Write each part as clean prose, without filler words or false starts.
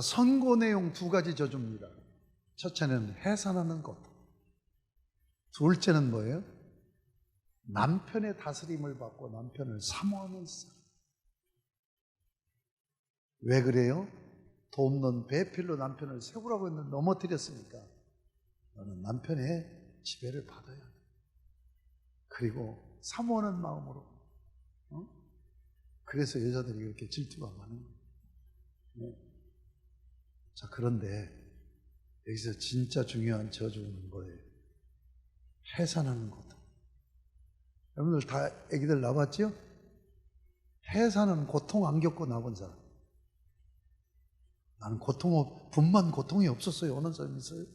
선고 내용 두 가지 저주입니다. 첫째는 해산하는 것. 둘째는 뭐예요? 남편의 다스림을 받고 남편을 사모하면서. 왜 그래요? 돕는 배필로 남편을 세우라고 했는데 넘어뜨렸으니까 너는 남편의 지배를 받아야 돼. 그리고 사모하는 마음으로. 그래서 여자들이 이렇게 질투가 많은 거예요. 자, 그런데 여기서 진짜 중요한 저주는 뭐예요? 해산하는 것. 여러분들 다 애기들 낳았지요? 해산은 고통 안 겪고 낳은 사람. 나는 분만 고통이 없었어요. 어느 사람 있어요?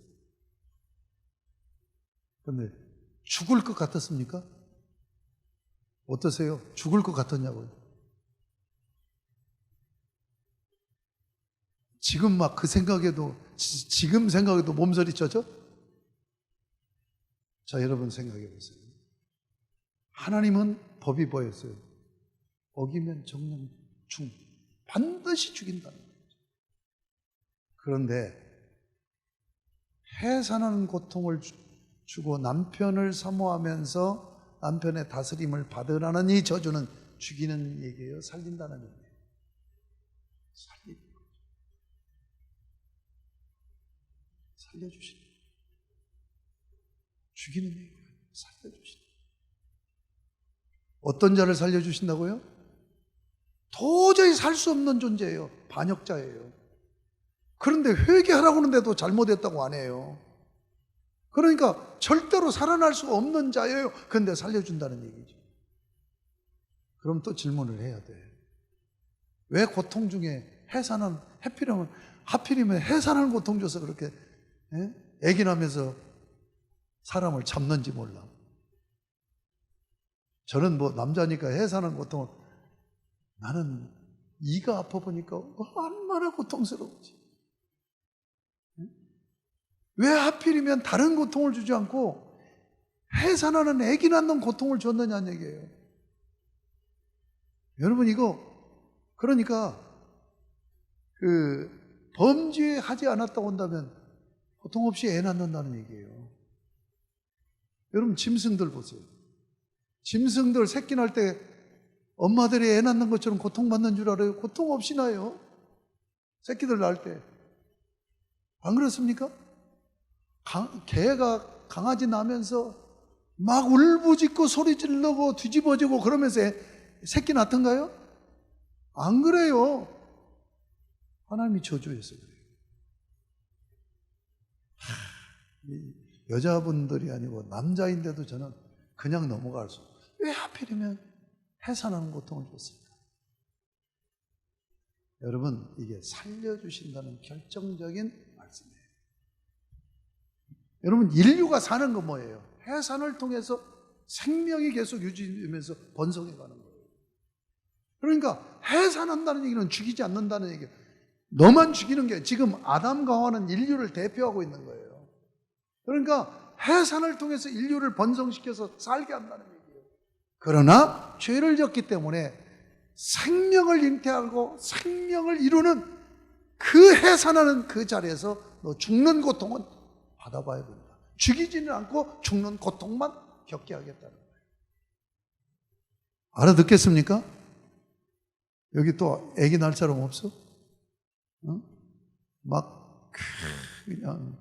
그런데 죽을 것 같았습니까? 어떠세요? 죽을 것 같았냐고요? 지금 막 그 생각에도, 지금 생각에도 몸서리 쳐져? 자, 여러분 생각해 보세요. 하나님은 법이 뭐였어요? 어기면 정령 반드시 죽인다는 거죠. 그런데 해산하는 고통을 주고 남편을 사모하면서 남편의 다스림을 받으라는 이 저주는 죽이는 얘기예요? 살린다는 얘기예요? 살리는 거죠. 살려주시는 거예요. 죽이는 얘기예요. 살려주시는 거예요. 어떤 자를 살려주신다고요? 도저히 살 수 없는 존재예요. 반역자예요. 그런데 회개하라고 하는데도 잘못했다고 안 해요. 그러니까 절대로 살아날 수 없는 자예요. 그런데 살려준다는 얘기죠. 그럼 또 질문을 해야 돼. 왜 고통 중에 하필이면 해산하는 고통 줘서 그렇게 애기 나면서 사람을 잡는지 몰라. 저는 남자니까 해산하는 고통을, 나는 이가 아파 보니까 얼마나 고통스러운지. 왜 하필이면 다른 고통을 주지 않고 해산하는 애기 낳는 고통을 줬느냐는 얘기예요. 여러분, 그러니까 범죄하지 않았다고 한다면 고통 없이 애 낳는다는 얘기예요. 여러분, 짐승들 보세요. 짐승들 새끼 낳을 때 엄마들이 애 낳는 것처럼 고통받는 줄 알아요? 고통 없이 낳아요. 새끼들 낳을 때. 안 그렇습니까? 개가 강아지 낳으면서 막 울부짖고 소리 지르고 뒤집어지고 그러면서 새끼 낳던가요? 안 그래요. 하나님이 저주해서 그래요. 여자분들이 아니고 남자인데도 저는 그냥 넘어갈 수 없어요. 왜 하필이면 해산하는 고통을 줬을까? 여러분, 이게 살려주신다는 결정적인 말씀이에요. 여러분, 인류가 사는 건 뭐예요? 해산을 통해서 생명이 계속 유지되면서 번성해 가는 거예요. 그러니까 해산한다는 얘기는 죽이지 않는다는 얘기예요. 너만 죽이는 게, 지금 아담과 하와는 인류를 대표하고 있는 거예요. 그러니까 해산을 통해서 인류를 번성시켜서 살게 한다는 얘기예요. 그러나 죄를 졌기 때문에 생명을 잉태하고 생명을 이루는 그 해산하는 그 자리에서 너 죽는 고통은 받아봐야 된다. 죽이지는 않고 죽는 고통만 겪게 하겠다는 거예요. 알아듣겠습니까? 여기 또 애기 낳을 사람 없어? 막 그냥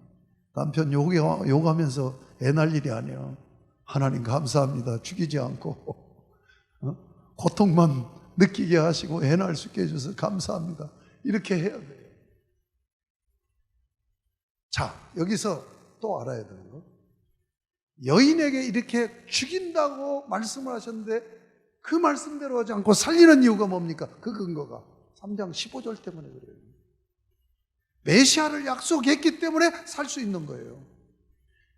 남편 욕하면서 애 낳을 일이 아니야. 하나님 감사합니다. 죽이지 않고 고통만 느끼게 하시고 애 낳을 수 있게 해주셔서 감사합니다. 이렇게 해야 돼요. 자, 여기서 또 알아야 되는 거, 여인에게 이렇게 죽인다고 말씀을 하셨는데 그 말씀대로 하지 않고 살리는 이유가 뭡니까? 그 근거가 3장 15절 때문에 그래요. 메시아를 약속했기 때문에 살 수 있는 거예요.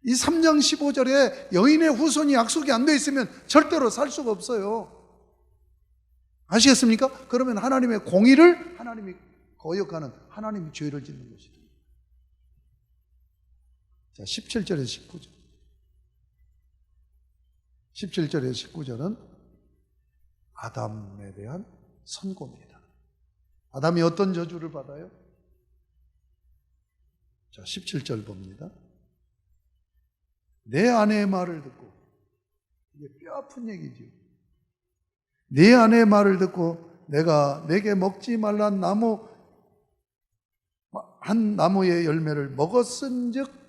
이 3장 15절에 여인의 후손이 약속이 안 돼 있으면 절대로 살 수가 없어요. 아시겠습니까? 그러면 하나님의 공의를 하나님이 거역하는, 하나님이 죄를 짓는 것이죠. 자, 17절에서 19절. 17절에서 19절은 아담에 대한 선고입니다. 아담이 어떤 저주를 받아요? 자, 17절 봅니다. 내 아내의 말을 듣고, 이게 뼈 아픈 얘기죠. 내 아내의 말을 듣고 내가 내게 먹지 말란 한 나무의 열매를 먹었은즉,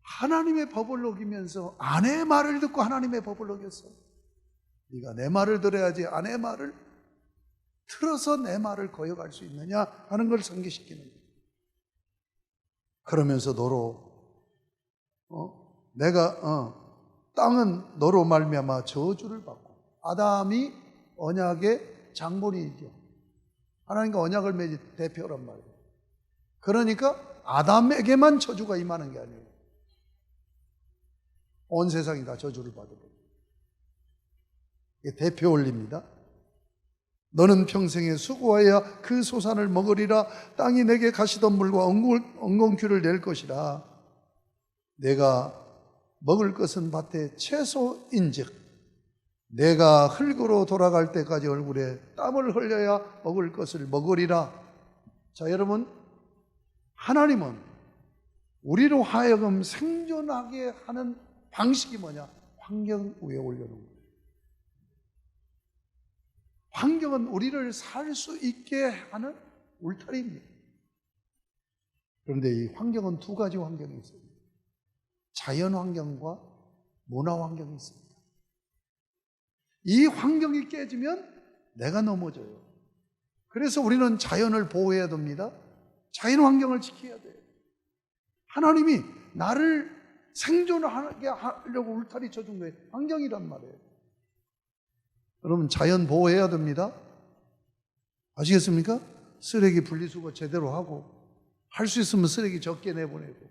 하나님의 법을 어기면서 아내의 말을 듣고 하나님의 법을 어겼어. 네가 내 말을 들어야지 아내의 말을 틀어서 내 말을 거역할 수 있느냐 하는 걸 상기시키는 거예요. 그러면서 땅은 너로 말미암아 저주를 받고, 아담이 언약의 장본이죠. 하나님과 언약을 맺은 대표란 말이에요. 그러니까 아담에게만 저주가 임하는 게 아니에요. 온 세상이 다 저주를 받으려. 이게 대표 원리입니다. 너는 평생에 수고하여 그 소산을 먹으리라. 땅이 내게 가시덤불과 엉겅퀴를 낼 것이라. 내가 먹을 것은 밭의 채소인즉 내가 흙으로 돌아갈 때까지 얼굴에 땀을 흘려야 먹을 것을 먹으리라. 자, 여러분, 하나님은 우리로 하여금 생존하게 하는 방식이 뭐냐? 환경 위에 올려놓은 거예요. 환경은 우리를 살 수 있게 하는 울타리입니다. 그런데 이 환경은 두 가지 환경이 있어요. 자연 환경과 문화 환경이 있습니다. 이 환경이 깨지면 내가 넘어져요. 그래서 우리는 자연을 보호해야 됩니다. 자연 환경을 지켜야 돼요. 하나님이 나를 생존하게 하려고 울타리 쳐준 거예요. 환경이란 말이에요. 여러분, 자연 보호해야 됩니다. 아시겠습니까? 쓰레기 분리수거 제대로 하고, 할 수 있으면 쓰레기 적게 내보내고,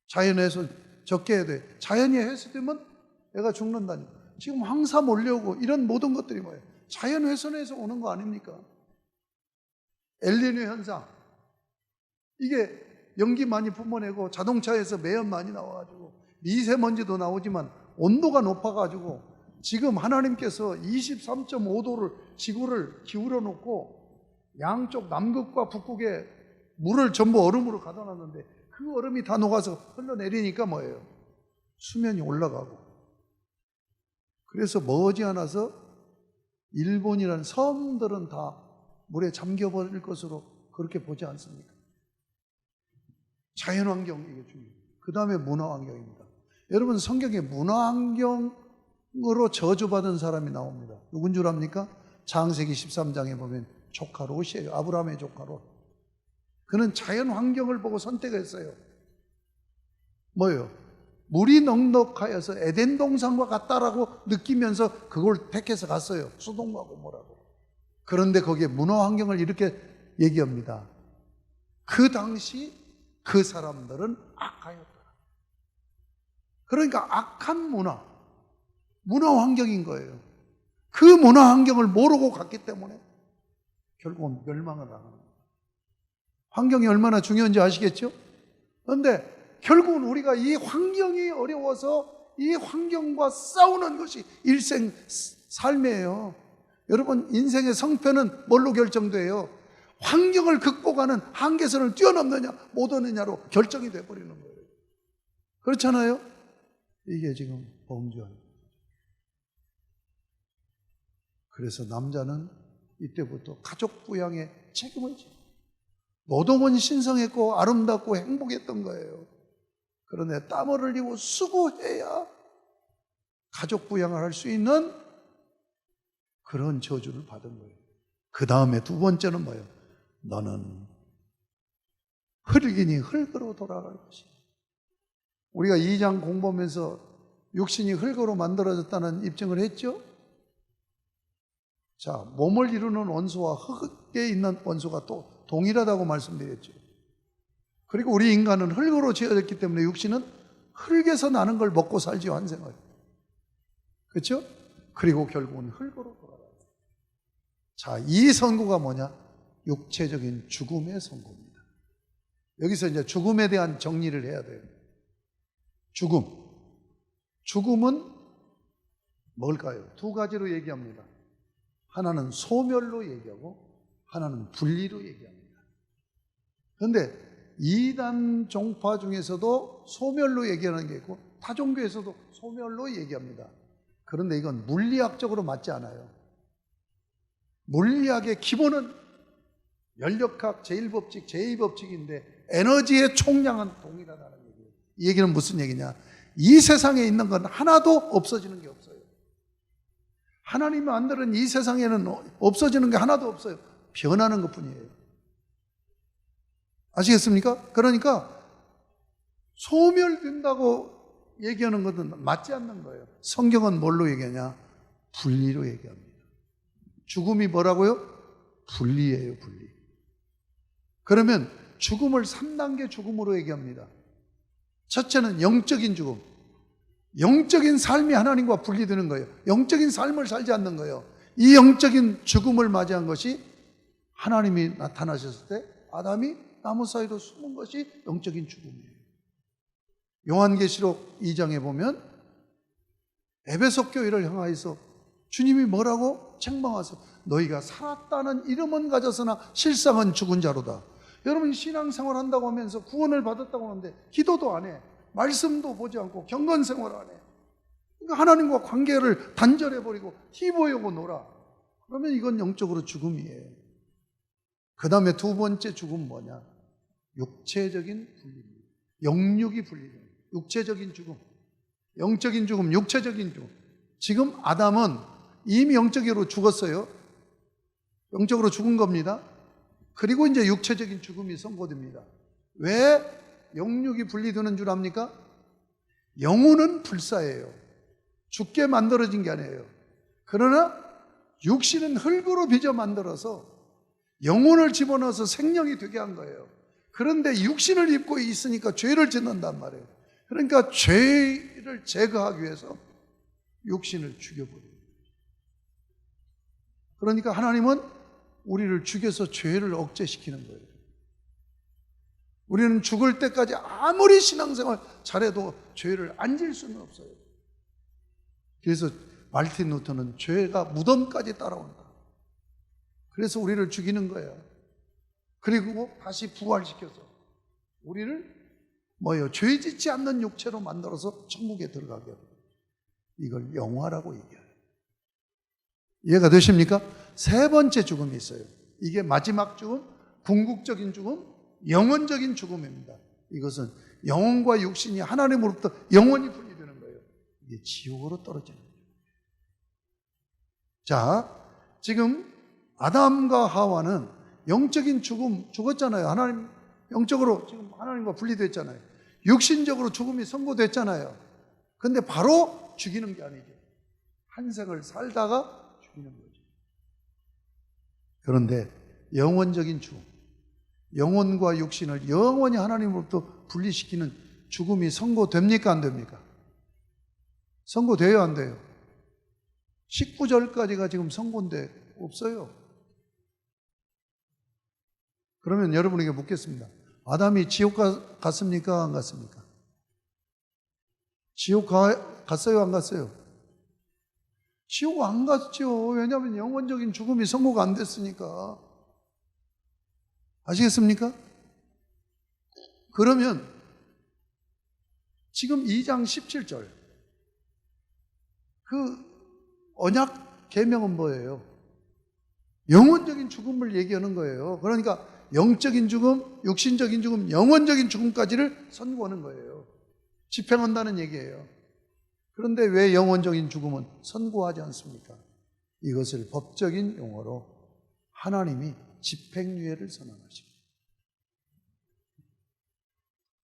자연에서 적게 해야 돼. 자연이 해소되면 애가 죽는다니까. 지금 황사 몰려오고 이런 모든 것들이 뭐예요? 자연 훼손에서 오는 거 아닙니까? 엘니뇨 현상, 이게 연기 많이 뿜어내고 자동차에서 매연 많이 나와가지고 미세먼지도 나오지만 온도가 높아가지고 지금 하나님께서 23.5도를 지구를 기울여 놓고 양쪽 남극과 북극에 물을 전부 얼음으로 가둬 놨는데 그 얼음이 다 녹아서 흘러내리니까 뭐예요? 수면이 올라가고. 그래서 머지않아서 일본이라는 섬들은 다 물에 잠겨버릴 것으로 그렇게 보지 않습니까? 자연환경, 이게 중요해요. 그 다음에 문화환경입니다. 여러분, 성경에 문화환경으로 저주받은 사람이 나옵니다. 누군 줄 압니까? 창세기 13장에 보면 조카 롯이에요. 아브라함의 조카 롯. 그는 자연환경을 보고 선택했어요. 뭐예요? 물이 넉넉하여서 에덴 동산과 같다라고 느끼면서 그걸 택해서 갔어요. 소돔과 고모라고. 그런데 거기에 문화 환경을 이렇게 얘기합니다. 그 당시 그 사람들은 악하였더라. 그러니까 악한 문화 환경인 거예요. 그 문화 환경을 모르고 갔기 때문에 결국은 멸망을 당하는 거예요. 환경이 얼마나 중요한지 아시겠죠? 그런데 결국은 우리가 이 환경이 어려워서 이 환경과 싸우는 것이 일생 삶이에요. 여러분, 인생의 성패는 뭘로 결정돼요? 환경을 극복하는 한계선을 뛰어넘느냐 못 오느냐로 결정이 돼버리는 거예요. 그렇잖아요? 이게 지금 범죄한. 그래서 남자는 이때부터 가족 부양에 책임을 지고, 노동은 신성했고 아름답고 행복했던 거예요. 그런데 땀을 흘리고 수고해야 가족 부양을 할 수 있는 그런 저주를 받은 거예요. 그 다음에 두 번째는 뭐예요? 너는 흙이니 흙으로 돌아갈 것이다. 우리가 2장 공부하면서 육신이 흙으로 만들어졌다는 입증을 했죠? 자, 몸을 이루는 원소와 흙에 있는 원소가 또 동일하다고 말씀드렸죠. 그리고 우리 인간은 흙으로 지어졌기 때문에 육신은 흙에서 나는 걸 먹고 살지요, 한 생을. 그렇죠? 그리고 결국은 흙으로 돌아가요. 자, 이 선고가 뭐냐? 육체적인 죽음의 선고입니다. 여기서 이제 죽음에 대한 정리를 해야 돼요. 죽음은 뭘까요? 두 가지로 얘기합니다. 하나는 소멸로 얘기하고 하나는 분리로 얘기합니다. 그런데 이단 종파 중에서도 소멸로 얘기하는 게 있고 타종교에서도 소멸로 얘기합니다. 그런데 이건 물리학적으로 맞지 않아요. 물리학의 기본은 연력학 제1법칙, 제2법칙인데 에너지의 총량은 동일하다는 얘기예요. 이 얘기는 무슨 얘기냐? 이 세상에 있는 건 하나도 없어지는 게 없어요. 하나님이 만드는 이 세상에는 없어지는 게 하나도 없어요. 변하는 것뿐이에요. 아시겠습니까? 그러니까 소멸된다고 얘기하는 것은 맞지 않는 거예요. 성경은 뭘로 얘기하냐? 분리로 얘기합니다. 죽음이 뭐라고요? 분리예요, 분리. 그러면 죽음을 3단계 죽음으로 얘기합니다. 첫째는 영적인 죽음. 영적인 삶이 하나님과 분리되는 거예요. 영적인 삶을 살지 않는 거예요. 이 영적인 죽음을 맞이한 것이 하나님이 나타나셨을 때 아담이 나무 사이로 숨은 것이 영적인 죽음이에요. 요한계시록 2장에 보면 에베소 교회를 향하여서 주님이 뭐라고 책망하세요? 너희가 살았다는 이름은 가졌으나 실상은 죽은 자로다. 여러분 신앙생활 한다고 하면서 구원을 받았다고 하는데 기도도 안 해. 말씀도 보지 않고 경건생활 안 해. 그러니까 하나님과 관계를 단절해버리고 TV보고 놀아. 그러면 이건 영적으로 죽음이에요. 그 다음에 두 번째 죽음 뭐냐? 육체적인 분리입니다. 영육이 분리돼요. 육체적인 죽음, 영적인 죽음, 육체적인 죽음. 지금 아담은 이미 영적으로 죽었어요. 영적으로 죽은 겁니다. 그리고 이제 육체적인 죽음이 선고됩니다. 왜 영육이 분리되는 줄 압니까? 영혼은 불사예요. 죽게 만들어진 게 아니에요. 그러나 육신은 흙으로 빚어 만들어서 영혼을 집어넣어서 생명이 되게 한 거예요. 그런데 육신을 입고 있으니까 죄를 짓는단 말이에요. 그러니까 죄를 제거하기 위해서 육신을 죽여버려요. 그러니까 하나님은 우리를 죽여서 죄를 억제시키는 거예요. 우리는 죽을 때까지 아무리 신앙생활 잘해도 죄를 안 질 수는 없어요. 그래서 말틴 루터는 죄가 무덤까지 따라온다. 그래서 우리를 죽이는 거예요. 그리고 다시 부활시켜서 우리를 죄 짓지 않는 육체로 만들어서 천국에 들어가게 합니다. 이걸 영화라고 얘기해요. 이해가 되십니까? 세 번째 죽음이 있어요. 이게 마지막 죽음, 궁극적인 죽음, 영원적인 죽음입니다. 이것은 영혼과 육신이 하나님으로부터 영원히 분리되는 거예요. 이게 지옥으로 떨어지는 거예요. 자, 지금 아담과 하와는 영적인 죽음 죽었잖아요. 하나님 영적으로 지금 하나님과 분리됐잖아요. 육신적으로 죽음이 선고됐잖아요. 근데 바로 죽이는 게 아니죠. 한 생을 살다가 죽이는 거죠. 그런데 영원적인 죽음, 영혼과 육신을 영원히 하나님으로부터 분리시키는 죽음이 선고됩니까? 안 됩니까? 선고돼요? 안 돼요? 19절까지가 지금 선고인데 없어요. 그러면 여러분에게 묻겠습니다. 아담이 지옥 갔습니까? 안 갔습니까? 지옥 갔어요? 안 갔어요? 지옥 안 갔죠. 왜냐하면 영원적인 죽음이 선고가 안 됐으니까. 아시겠습니까? 그러면 지금 2장 17절 그 언약 계명은 뭐예요? 영원적인 죽음을 얘기하는 거예요. 그러니까 영적인 죽음, 육신적인 죽음, 영원적인 죽음까지를 선고하는 거예요. 집행한다는 얘기예요. 그런데 왜 영원적인 죽음은 선고하지 않습니까? 이것을 법적인 용어로 하나님이 집행유예를 선언하십니다.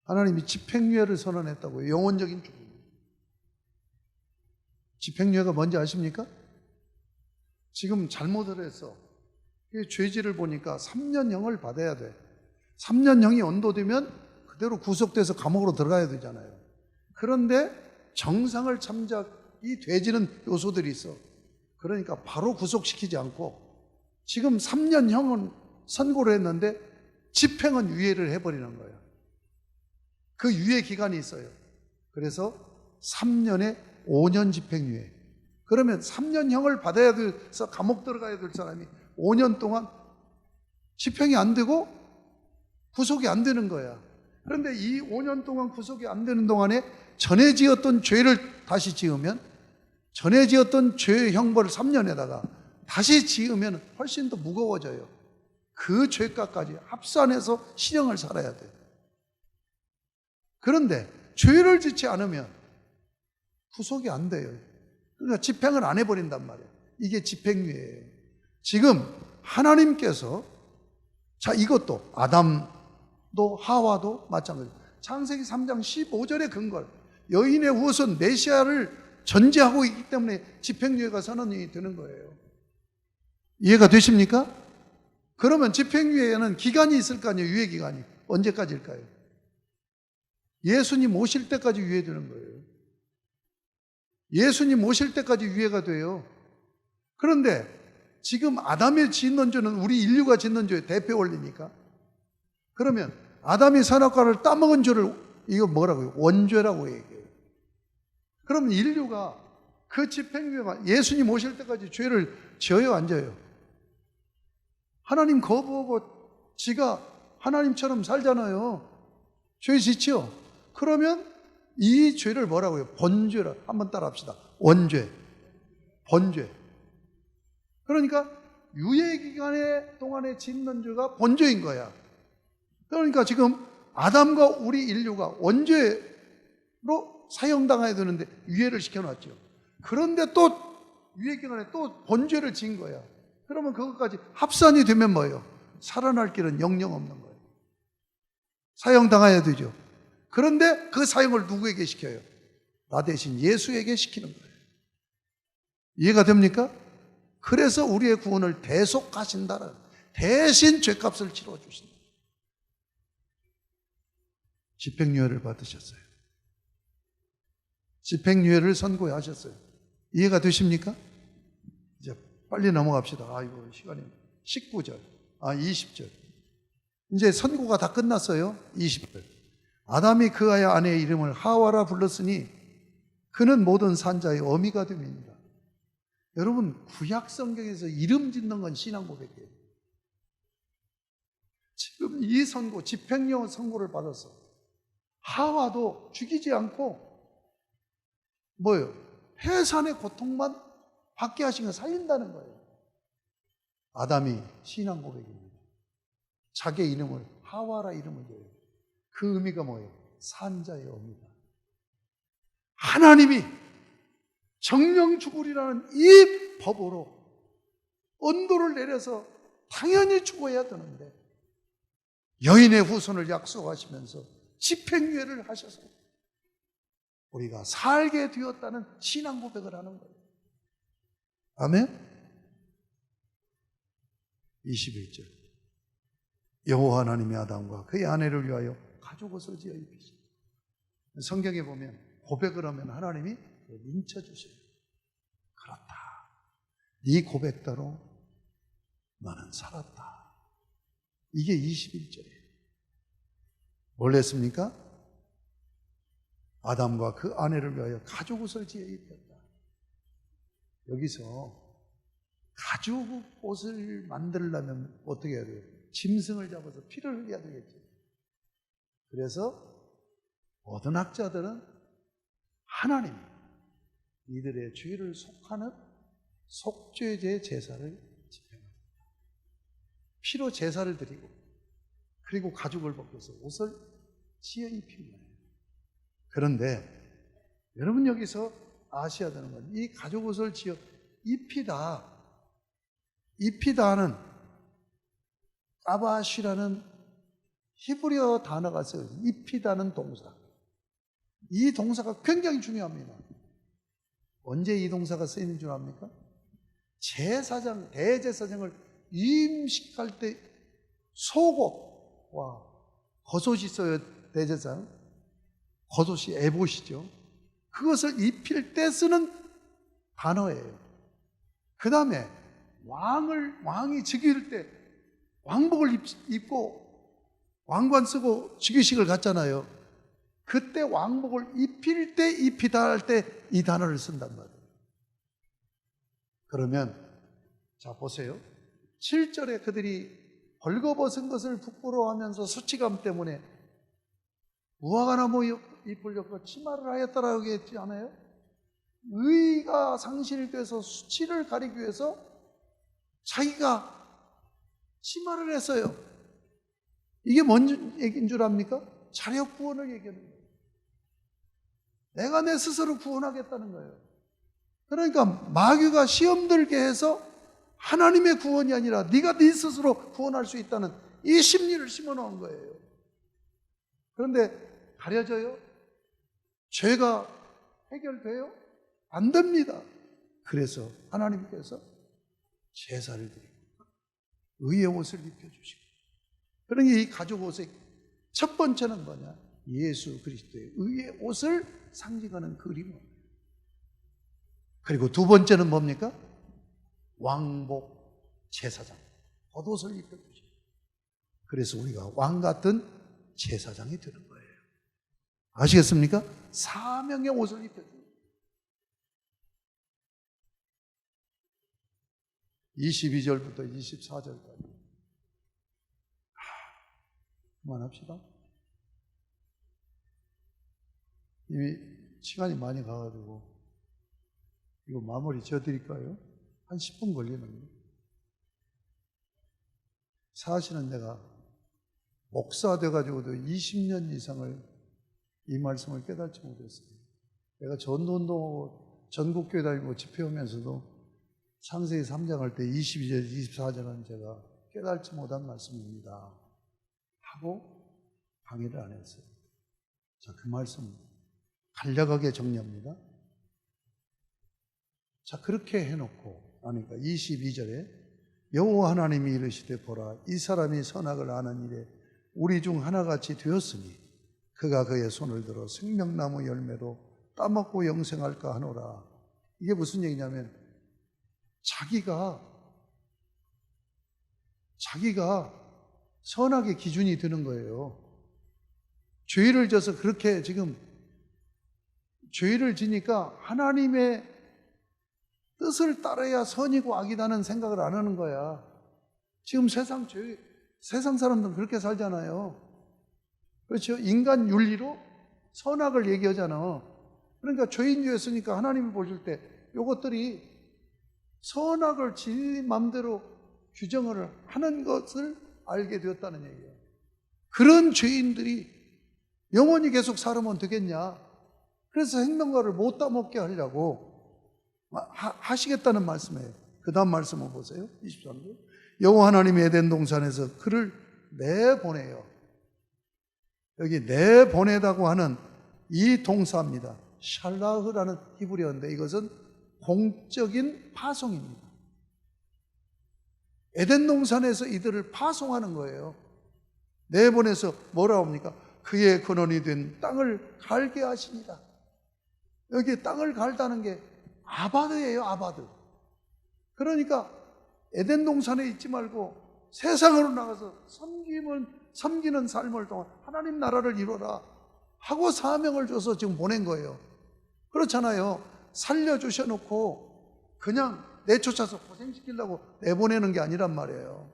하나님이 집행유예를 선언했다고요. 영원적인 죽음. 집행유예가 뭔지 아십니까? 지금 잘못을 해서 죄질을 보니까 3년형을 받아야 돼. 3년형이 언도되면 그대로 구속돼서 감옥으로 들어가야 되잖아요. 그런데 정상을 참작이 되지는 요소들이 있어. 그러니까 바로 구속시키지 않고 지금 3년형은 선고를 했는데 집행은 유예를 해버리는 거예요. 그 유예 기간이 있어요. 그래서 3년에 5년 집행유예. 그러면 3년형을 받아야 돼서 감옥 들어가야 될 사람이 5년 동안 집행이 안 되고 구속이 안 되는 거야. 그런데 이 5년 동안 구속이 안 되는 동안에 전에 지었던 죄를 다시 지으면, 전에 지었던 죄의 형벌을 3년에다가 다시 지으면 훨씬 더 무거워져요. 그 죄값까지 합산해서 실형을 살아야 돼요. 그런데 죄를 짓지 않으면 구속이 안 돼요. 그러니까 집행을 안 해버린단 말이에요. 이게 집행유예예요. 지금 하나님께서, 자, 이것도 아담도 하와도 마찬가지예요. 창세기 3장 15절의 근거를, 여인의 후손 메시아를 전제하고 있기 때문에 집행유예가 선언이 되는 거예요. 이해가 되십니까? 그러면 집행유예에는 기간이 있을 거 아니에요. 유예기간이 언제까지일까요? 예수님 오실 때까지 유예되는 거예요. 예수님 오실 때까지 유예가 돼요. 그런데 지금 아담이 짓는 죄는 우리 인류가 짓는 죄의 대표 원리니까, 그러면 아담이 선악과를 따먹은 죄를 이거 뭐라고요? 원죄라고 얘기해요. 그러면 인류가 그 집행유예가 예수님 오실 때까지 죄를 지어요, 안 지어요? 하나님 거부하고 지가 하나님처럼 살잖아요. 죄 짓죠? 그러면 이 죄를 뭐라고요? 번죄라. 한번 따라 합시다. 원죄, 번죄. 그러니까 유예기간의 동안에 짓는 죄가 번죄인 거야. 그러니까 지금 아담과 우리 인류가 원죄로 사형당해야 되는데 유예를 시켜놨죠. 그런데 또 유예기간에 또 번죄를 지은 거야. 그러면 그것까지 합산이 되면 뭐예요? 살아날 길은 영영 없는 거예요. 사형당해야 되죠. 그런데 그 사형을 누구에게 시켜요? 나 대신 예수에게 시키는 거예요. 이해가 됩니까? 그래서 우리의 구원을 대속하신다는, 대신 죄값을 치러주신다. 집행유예를 받으셨어요. 집행유예를 선고하셨어요. 이해가 되십니까? 이제 빨리 넘어갑시다. 아이고, 시간이. 19절, 20절. 이제 선고가 다 끝났어요. 20절. 아담이 그 아내의 이름을 하와라 불렀으니 그는 모든 산자의 어미가 됨이니라. 여러분, 구약 성경에서 이름 짓는 건 신앙 고백이에요. 지금 이 선고, 집행유예 선고를 받아서 하와도 죽이지 않고 뭐예요? 해산의 고통만 받게 하신 거 살린다는 거예요. 아담이 신앙 고백입니다. 자기의 이름을 하와라 이름을 줘요. 그 의미가 뭐예요? 산자의 어미다. 하나님이 정령 죽으리라는 이 법으로 언도를 내려서 당연히 죽어야 되는데 여인의 후손을 약속하시면서 집행유예를 하셔서 우리가 살게 되었다는 신앙 고백을 하는 거예요. 아멘? 21절. 여호와 하나님이 아담과 그의 아내를 위하여 가죽옷을 지어 입히시고, 성경에 보면 고백을 하면 하나님이 민쳐주셔요. 그렇다. 네 고백대로 나는 살았다. 이게 21절이에요. 뭘 했습니까? 아담과 그 아내를 위하여 가죽옷을 지어 입혔다. 여기서 가죽옷을 만들려면 어떻게 해야 돼요? 짐승을 잡아서 피를 흘려야 되겠죠. 그래서 모든 학자들은 하나님이 이들의 죄를 속하는 속죄제 제사를 집행합니다. 피로 제사를 드리고 그리고 가죽을 벗겨서 옷을 지어 입힙니다. 그런데 여러분 여기서 아셔야 되는 건 이 가죽옷을 지어 입히다는 까바시라는 히브리어 단어가 써요. 입히다는 동사. 이 동사가 굉장히 중요합니다. 언제 이 동사가 쓰이는 줄 압니까? 제사장, 대제사장을 임식할 때 속옷, 겉옷이 있어요. 대제사장. 겉옷이 에봇이죠. 그것을 입힐 때 쓰는 단어예요. 그 다음에 왕이 즉위할 때 왕복을 입고 왕관 쓰고 즉위식을 갔잖아요. 그때 왕복을 입힐 때, 입히다 할 때 이 단어를 쓴단 말이에요. 그러면 자 보세요. 7절에 그들이 벌거벗은 것을 부끄러워하면서 수치감 때문에 무화과나무 잎을 엮고 치마를 하였다라고 했지 않아요? 의가 상실돼서 수치를 가리기 위해서 자기가 치마를 했어요. 이게 뭔 얘기인 줄 압니까? 자력 구원을 얘기하는 거예요. 내가 내 스스로 구원하겠다는 거예요. 그러니까 마귀가 시험 들게 해서 하나님의 구원이 아니라 네가 네 스스로 구원할 수 있다는 이 심리를 심어놓은 거예요. 그런데 가려져요? 죄가 해결돼요? 안 됩니다. 그래서 하나님께서 제사를 드리고 의의 옷을 입혀주시고, 그러니 이 가죽 옷의 첫 번째는 뭐냐? 예수 그리스도의 의의 옷을 상징하는 그림을. 그리고 두 번째는 뭡니까? 왕복 제사장, 겉옷을 입혀주시고, 그래서 우리가 왕 같은 제사장이 되는 거예요. 아시겠습니까? 사명의 옷을 입혀줍니다. 22절부터 24절까지 그만합시다. 이미 시간이 많이 가가지고 이거 마무리 지어드릴까요? 한 10분 걸리는데. 사실은 내가 목사 돼가지고도 20년 이상을 이 말씀을 깨닫지 못했어요. 내가 전도운동 전국교회 다니고 집회하면서도 창세기 3장 할 때 22절, 24절은 제가 깨닫지 못한 말씀입니다 하고 강의를 안 했어요. 자, 그 말씀 간략하게 정리합니다. 자, 그렇게 해놓고 나니까 22절에 여호와 하나님이 이르시되 보라, 이 사람이 선악을 아는 일에 우리 중 하나같이 되었으니 그가 그의 손을 들어 생명나무 열매로 따먹고 영생할까 하노라. 이게 무슨 얘기냐면 자기가 선악의 기준이 되는 거예요. 죄를 져서 그렇게 지금 죄를 지니까 하나님의 뜻을 따라야 선이고 악이다는 생각을 안 하는 거야. 지금 세상 사람들은 그렇게 살잖아요. 그렇죠? 인간 윤리로 선악을 얘기하잖아. 그러니까 죄인 되었으니까 하나님이 보실 때 이것들이 선악을 지 맘대로 규정을 하는 것을 알게 되었다는 얘기예요. 그런 죄인들이 영원히 계속 살아면 되겠냐? 그래서 생명과를 못 따먹게 하려고 하시겠다는 말씀이에요. 그 다음 말씀을 보세요. 23절. 여호와 하나님이 에덴 동산에서 그를 내보내요. 여기 내보내다고 하는 이 동사입니다. 샬라흐라는 히브리어인데 이것은 공적인 파송입니다. 에덴 동산에서 이들을 파송하는 거예요. 내보내서 뭐라고 합니까? 그의 근원이 된 땅을 갈게 하시니라. 여기 땅을 갈다는 게 아바드예요, 아바드. 그러니까 에덴 동산에 있지 말고 세상으로 나가서 섬기는 삶을 통한 하나님 나라를 이루라 하고 사명을 줘서 지금 보낸 거예요. 그렇잖아요. 살려주셔놓고 그냥 내쫓아서 고생시키려고 내보내는 게 아니란 말이에요.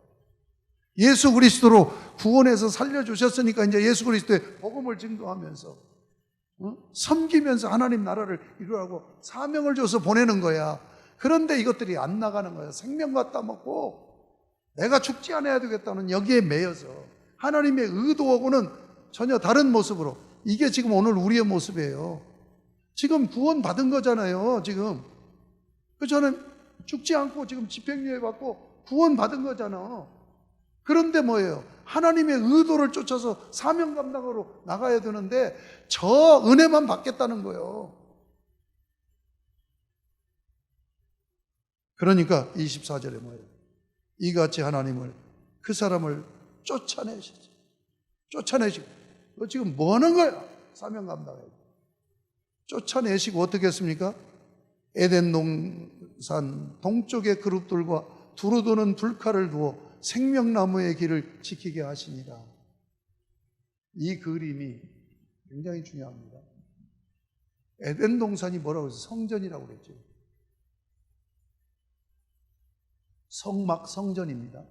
예수 그리스도로 구원해서 살려주셨으니까 이제 예수 그리스도의 복음을 증거하면서 섬기면서 하나님 나라를 이루라고 사명을 줘서 보내는 거야. 그런데 이것들이 안 나가는 거야. 생명 갖다 먹고 내가 죽지 않아야 되겠다는 여기에 매여서 하나님의 의도하고는 전혀 다른 모습으로, 이게 지금 오늘 우리의 모습이에요. 지금 구원 받은 거잖아요. 지금 저는 죽지 않고 지금 집행유예 받고 구원 받은 거잖아. 그런데 뭐예요? 하나님의 의도를 쫓아서 사명 감당으로 나가야 되는데 저 은혜만 받겠다는 거예요. 그러니까 24절에 뭐예요? 이같이 하나님을, 그 사람을 쫓아내시죠. 쫓아내시고, 너 지금 뭐 하는 거야? 사명 감당해야 돼. 쫓아내시고 어떻게 했습니까? 에덴 동산 동쪽의 그룹들과 두루 도는 불칼을 두어 생명나무의 길을 지키게 하시니라. 이 그림이 굉장히 중요합니다. 에덴 동산이 뭐라고 해서 성전이라고 그랬죠. 성막 성전입니다.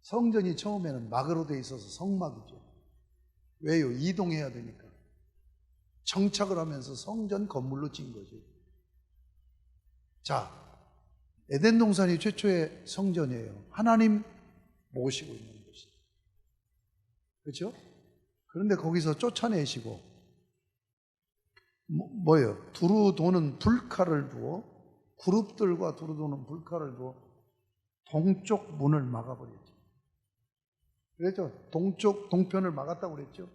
성전이 처음에는 막으로 돼 있어서 성막이죠. 왜요? 이동해야 되니까. 정착을 하면서 성전 건물로 찐 거지. 자, 에덴 동산이 최초의 성전이에요. 하나님 모시고 있는 곳이. 그렇죠? 그런데 거기서 쫓아내시고 뭐예요? 두루 도는 불칼을 두어, 그룹들과 두루 도는 불칼을 두어 동쪽 문을 막아버렸죠. 그랬죠? 동편을 막았다고 그랬죠?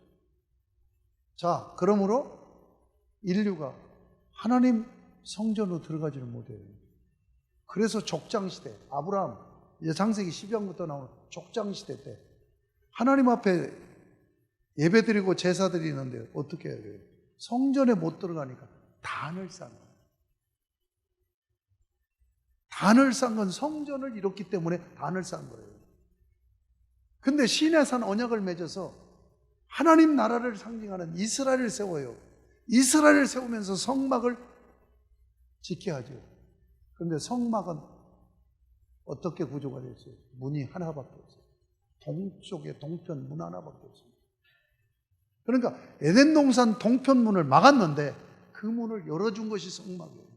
자, 그러므로 인류가 하나님 성전으로 들어가지를 못해요. 그래서 족장시대, 아브라함, 이제 창세기 12장부터 나오는 족장시대 때 하나님 앞에 예배드리고 제사드리는데 어떻게 해야 돼요? 성전에 못 들어가니까 단을 쌓는 거예요. 단을 쌓은 건 성전을 이뤘기 때문에 단을 쌓은 거예요. 근데 시내산 언약을 맺어서 하나님 나라를 상징하는 이스라엘을 세워요. 이스라엘을 세우면서 성막을 지켜야 하죠. 그런데 성막은 어떻게 구조가 되어 있어요? 문이 하나밖에 없어요. 동쪽에 동편 문 하나밖에 없어요. 그러니까 에덴 동산 동편 문을 막았는데 그 문을 열어준 것이 성막이에요.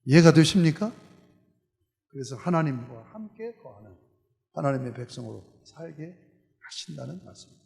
이해가 되십니까? 그래서 하나님과 함께 거하는 하나님의 백성으로 살게 하신다는 말씀입니다.